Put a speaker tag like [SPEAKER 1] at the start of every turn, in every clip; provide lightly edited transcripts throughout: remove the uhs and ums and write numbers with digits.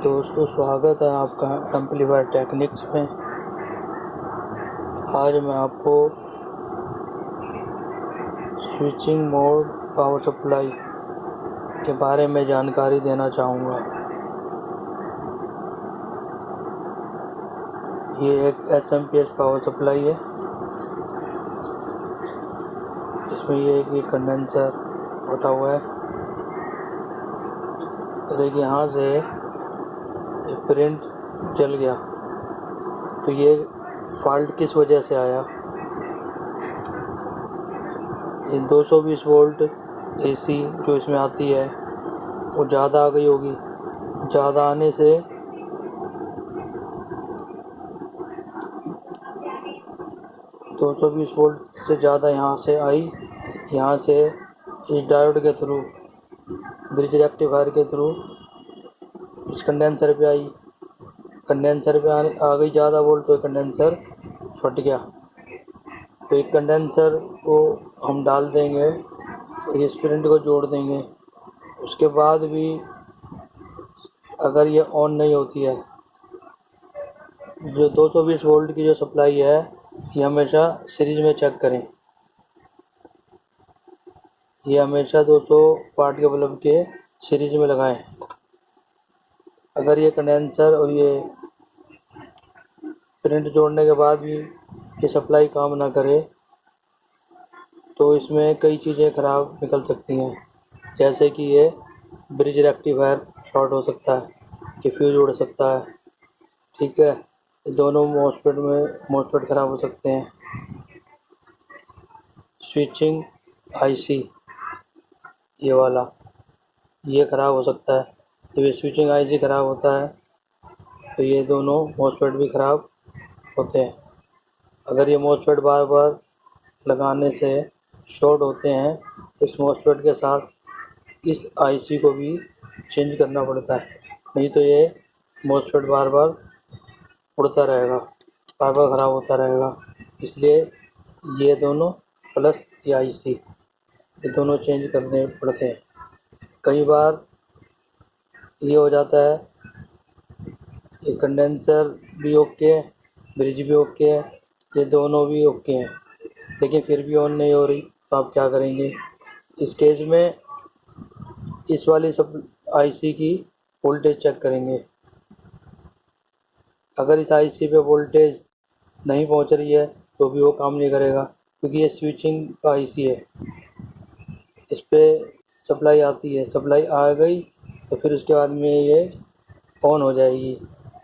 [SPEAKER 1] दोस्तों, स्वागत है आपका एम्पलीफायर टेक्निक्स में। आज मैं आपको स्विचिंग मोड पावर सप्लाई के बारे में जानकारी देना चाहूँगा। ये एक एसएमपीएस पावर सप्लाई है। इसमें ये कंडेंसर उठा हुआ है और एक यहाँ से ये प्रिंट जल गया। तो ये फॉल्ट किस वजह से आया? ये 220 वोल्ट एसी जो इसमें आती है वो ज़्यादा आ गई होगी। ज़्यादा आने से दो सौ बीस वोल्ट से ज़्यादा यहाँ से आई। यहाँ से इस डायोड के थ्रू, ब्रिज रेक्टिफायर के थ्रू इस कंडेंसर पे आई। कंडेंसर पे आ गई ज़्यादा वोल्ट, तो कंडेंसर फट गया। तो एक कंडेंसर को हम डाल देंगे, इस प्रिंट को जोड़ देंगे। उसके बाद भी अगर ये ऑन नहीं होती है, जो 220 वोल्ट की जो सप्लाई है, ये हमेशा सीरीज में चेक करें। ये हमेशा 200 वाट के बल्ब के सीरीज में लगाएं। अगर ये कंडेंसर और ये प्रिंट जोड़ने के बाद भी ये सप्लाई काम ना करे तो इसमें कई चीज़ें ख़राब निकल सकती हैं। जैसे कि ये ब्रिज रेक्टिफायर शॉर्ट हो सकता है, कि फ्यूज उड़ सकता है। ठीक है, दोनों मॉसफेट ख़राब हो सकते हैं। स्विचिंग आईसी ये वाला ये ख़राब हो सकता है। जब ये स्विचिंग आईसी ख़राब होता है तो ये दोनों मॉसफेट भी ख़राब होते हैं। अगर ये मॉसफेट बार बार लगाने से शॉर्ट होते हैं तो इस मॉसफेट के साथ इस आईसी को भी चेंज करना पड़ता है, नहीं तो ये मॉसफेट बार बार उड़ता रहेगा, बार बार ख़राब होता रहेगा। इसलिए ये दोनों प्लस ये आईसी ये दोनों चेंज करने पड़ते हैं। कई बार ये हो जाता है, ये कंडेंसर भी ओके है, ब्रिज भी ओके है, ये दोनों भी ओके हैं, लेकिन फिर भी ऑन नहीं हो रही। तो आप क्या करेंगे? इस केस में इस वाली सब आईसी की वोल्टेज चेक करेंगे। अगर इस आईसी पे वोल्टेज नहीं पहुंच रही है तो भी वो काम नहीं करेगा, क्योंकि ये स्विचिंग का आईसी है। इस पर सप्लाई आती है, सप्लाई आ गई तो फिर उसके बाद में ये ऑन हो जाएगी।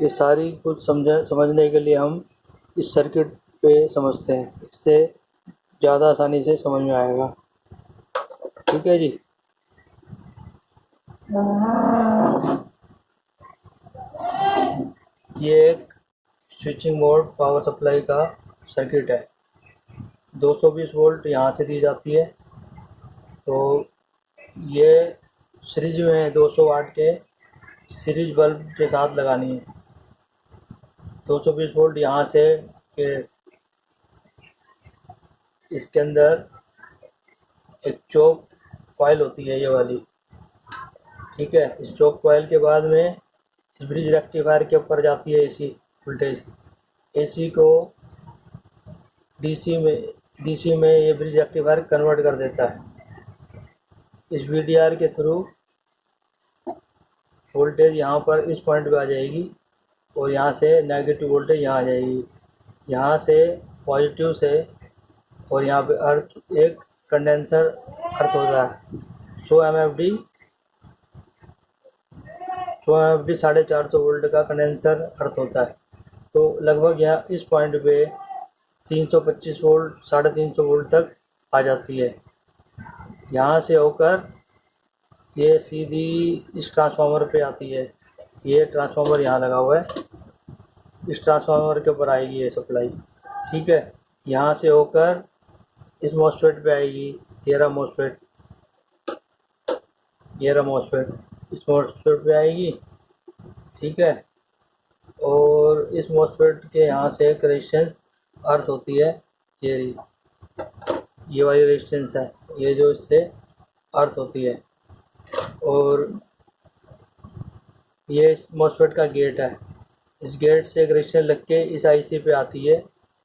[SPEAKER 1] ये सारी कुछ समझने के लिए हम इस सर्किट पे समझते हैं, इससे ज़्यादा आसानी से समझ में आएगा। ठीक है जी। ये एक स्विचिंग मोड पावर सप्लाई का सर्किट है। 220 वोल्ट यहाँ से दी जाती है। तो ये सीरीज में है, 200 वाट के सीरीज बल्ब के साथ लगानी है। 220 वोल्ट यहाँ से इसके अंदर एक चोक कॉइल होती है, ये वाली। ठीक है, इस चोक कॉइल के बाद में इस ब्रिज रेक्टिफायर के ऊपर जाती है एसी वोल्टेज। एसी को डीसी में ये ब्रिज रेक्टिफायर कन्वर्ट कर देता है। इस वीडीआर के थ्रू वोल्टेज यहाँ पर इस पॉइंट पे आ जाएगी और यहाँ से नेगेटिव वोल्टेज यहाँ आ जाएगी। यहाँ से पॉजिटिव से और यहाँ पे अर्थ एक कंडेंसर अर्थ होता है 100 MFD 450 वोल्ट का कंडेंसर अर्थ होता है। तो लगभग यहाँ इस पॉइंट पे 325 वोल्ट 350 वोल्ट तक आ जाती है। यहाँ से होकर ये सीधी इस ट्रांसफार्मर पे आती है। ये ट्रांसफार्मर यहाँ लगा हुआ है, इस ट्रांसफार्मर के ऊपर आएगी ये सप्लाई। ठीक है, यहाँ से होकर इस मॉसफेट पे आएगी। ये रहा मॉसफेट इस मॉसफेट पे आएगी। ठीक है, और इस मॉसफेट के यहाँ से एक रेजिस्टेंस अर्थ होती है। ये वाली रेजिस्टेंस है, ये जो इससे अर्थ होती है। और ये मॉस्फेट का गेट है। इस गेट से एक रजिस्टर लग के इस आईसी पे आती है।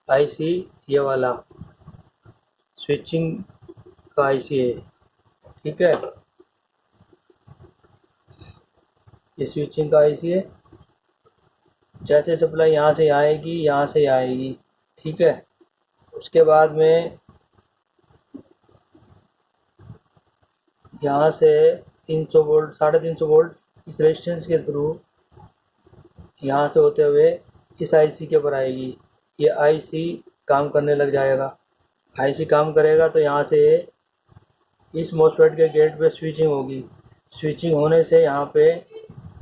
[SPEAKER 1] आईसी ये वाला स्विचिंग का आईसी है, ठीक है। ये स्विचिंग का आईसी है। जैसे सप्लाई यहाँ से आएगी, यहाँ से आएगी, ठीक है। उसके बाद में यहाँ से 300 वोल्ट 350 वोल्ट इस रेजिस्टेंस के थ्रू यहाँ से होते हुए इस आईसी के ऊपर आएगी। ये आईसी काम करने लग जाएगा। आईसी काम करेगा तो यहाँ से इस मॉसफेट के गेट पे स्विचिंग होगी। स्विचिंग होने से यहाँ पे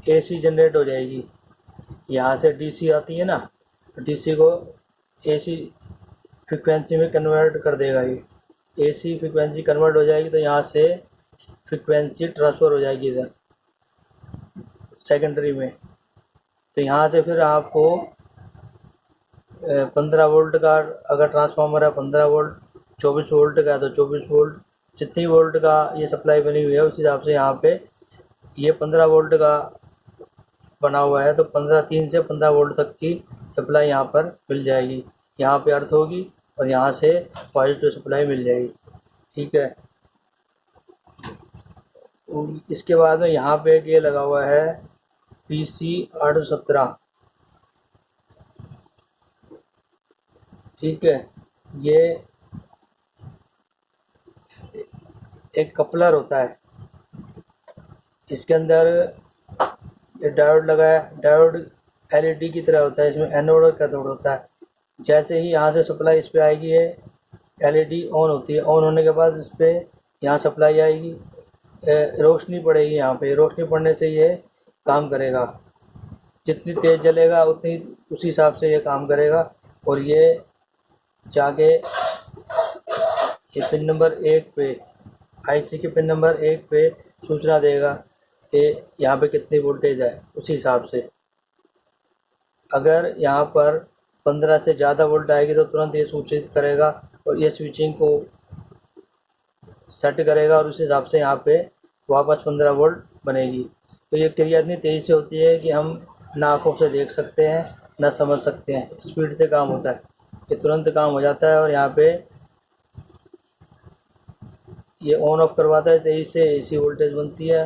[SPEAKER 1] एसी जनरेट हो जाएगी। यहाँ से डीसी आती है ना, तो डीसी को एसी फ्रिक्वेंसी में कन्वर्ट कर देगा। ये एसी फ्रिक्वेंसी कन्वर्ट हो जाएगी तो यहाँ से फ्रिक्वेंसी ट्रांसफ़र हो जाएगी इधर सेकेंडरी में। तो यहाँ से फिर आपको 15 वोल्ट का अगर ट्रांसफार्मर है, 15 वोल्ट, 24 वोल्ट का तो 24 वोल्ट, जितनी वोल्ट का ये सप्लाई बनी हुई है उस हिसाब से यहाँ पे ये 15 वोल्ट का बना हुआ है तो 3 से 15 वोल्ट तक की सप्लाई यहाँ पर मिल जाएगी। यहाँ पे अर्थ होगी और यहाँ से पॉजिटिव सप्लाई मिल जाएगी, ठीक है। इसके बाद में यहाँ पे ये लगा हुआ है PC 817, ठीक है। ये एक कपलर होता है, इसके अंदर ये डायोड लगा है। डायोड एलईडी की तरह होता है, इसमें एनोड और कैथोड होता है। जैसे ही यहाँ से सप्लाई इस पे आएगी ये एलईडी ऑन होती है। ऑन होने के बाद इस पर यहाँ सप्लाई आएगी, रोशनी पड़ेगी। यहाँ पे रोशनी पड़ने से ये काम करेगा। जितनी तेज़ जलेगा उतनी उसी हिसाब से ये काम करेगा। और ये जाके ये पिन नंबर 1 पे आईसी के पिन नंबर 1 पे सूचना देगा कि यहाँ पे कितनी वोल्टेज है। उसी हिसाब से अगर यहाँ पर 15 से ज़्यादा वोल्ट आएगी तो तुरंत ये सूचित करेगा और ये स्विचिंग को सेट करेगा और उस हिसाब से यहाँ पे वापस 15 वोल्ट बनेगी। तो ये क्रिया इतनी तेज़ी से होती है कि हम ना आँखों से देख सकते हैं ना समझ सकते हैं। स्पीड से काम होता है, ये तुरंत काम हो जाता है। और यहाँ पे ये ऑन ऑफ करवाता है, तेज़ी से एसी वोल्टेज बनती है।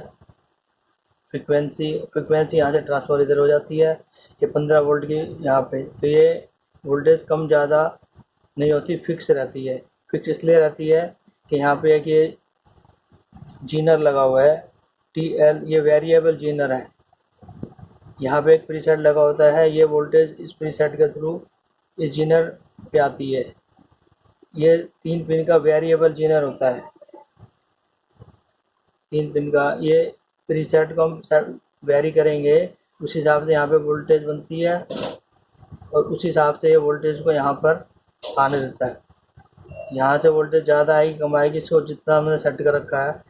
[SPEAKER 1] फ्रिक्वेंसी यहाँ से ट्रांसफ़र इधर हो जाती है। ये 15 वोल्ट की यहाँ पे, तो ये वोल्टेज कम ज़्यादा नहीं होती, फिक्स रहती है। फिक्स इसलिए रहती है कि यहाँ पे एक ये जीनर लगा हुआ है TL, ये वेरिएबल जीनर है। यहाँ पे एक प्रीसेट लगा होता है, ये वोल्टेज इस प्रीसेट के थ्रू इस जीनर पे आती है। ये 3 पिन का वेरिएबल जीनर होता है, 3 पिन का। ये प्रीसेट को हम वेरी करेंगे, उस हिसाब से यहाँ पे वोल्टेज बनती है और उस हिसाब से ये वोल्टेज को यहाँ पर आने देता है। यहाँ से वोल्टेज ज़्यादा आएगी कम आएगी, इसको जितना हमने सेट कर रखा है।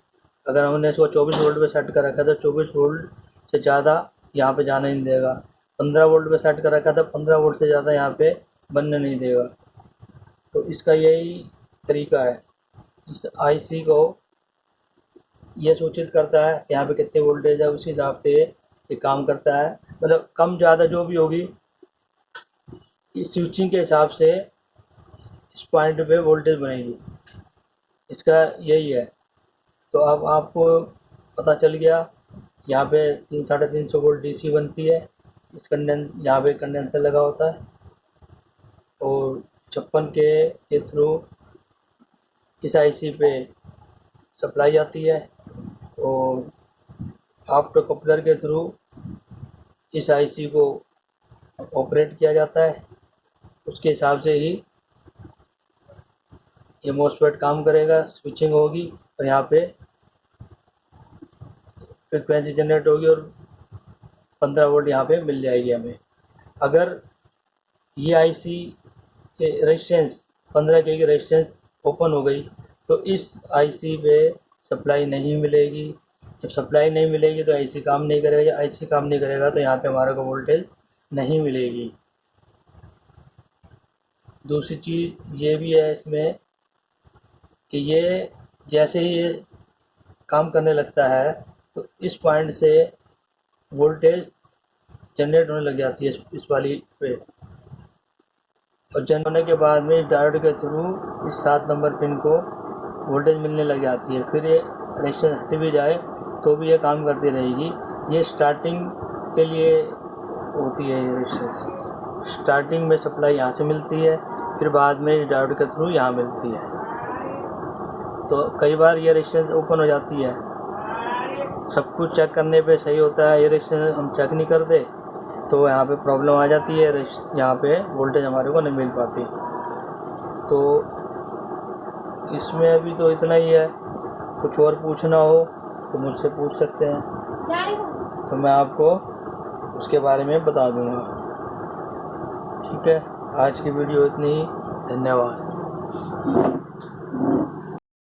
[SPEAKER 1] अगर हमने इसको 24 वोल्ट पे सेट कर रखा है तो 24 वोल्ट से ज़्यादा यहाँ पे जाने नहीं देगा। 15 वोल्ट पे सेट कर रखा था, 15 वोल्ट से ज़्यादा यहाँ पे बनने नहीं देगा। तो इसका यही तरीका है। इस आईसी को ये सूचित करता है यहाँ पे कितनी वोल्टेज है, उसी हिसाब से ये काम करता है। मतलब कम ज़्यादा जो भी होगी इस स्विचिंग के हिसाब से इस पॉइंट पे वोल्टेज बनेगी। इसका यही है। तो अब आपको पता चल गया, यहाँ पे 350 वोल्ट डीसी बनती है। इस यहाँ पे कंडेंसर लगा होता है और 56 के थ्रू इस आईसी पे सप्लाई आती है और ऑप्टो कपलर के थ्रू इस आईसी को ऑपरेट किया जाता है। उसके हिसाब से ही ये मॉसफेट काम करेगा। स्विचिंग होगी और यहाँ पे फ्रिक्वेंसी जनरेट होगी और 15 वोल्ट यहाँ पे मिल जाएगी हमें। अगर ये आईसी रेजिस्टेंस 15 के रेजिस्टेंस ओपन हो गई तो इस आईसी पे सप्लाई नहीं मिलेगी। जब सप्लाई नहीं मिलेगी तो आईसी काम नहीं करेगा। आईसी काम नहीं करेगा तो यहाँ पे हमारे को वोल्टेज नहीं मिलेगी। दूसरी चीज़ ये भी है इसमें कि ये जैसे ही ये काम करने लगता है तो इस पॉइंट से वोल्टेज जनरेट होने लग जाती है इस वाली पे, और जनरेट होने के बाद में इस डायोड के थ्रू इस 7 नंबर पिन को वोल्टेज मिलने लग जाती है। फिर ये रेजिस्टेंस हट भी जाए तो भी ये काम करती रहेगी। ये स्टार्टिंग के लिए होती है। ये रेजिस्टेंस स्टार्टिंग में सप्लाई यहाँ से मिलती है, फिर बाद में इस डायोड के थ्रू यहाँ मिलती है। तो कई बार ये रेजिस्टेंस ओपन हो जाती है, सब कुछ चेक करने पे सही होता है, ये रेजिस्टेंस हम चेक नहीं करते तो यहाँ पे प्रॉब्लम आ जाती है, यहाँ पे वोल्टेज हमारे को नहीं मिल पाती। तो इसमें अभी तो इतना ही है। कुछ और पूछना हो तो मुझसे पूछ सकते हैं, तो मैं आपको उसके बारे में बता दूंगा। ठीक है, आज की वीडियो इतनी ही। धन्यवाद।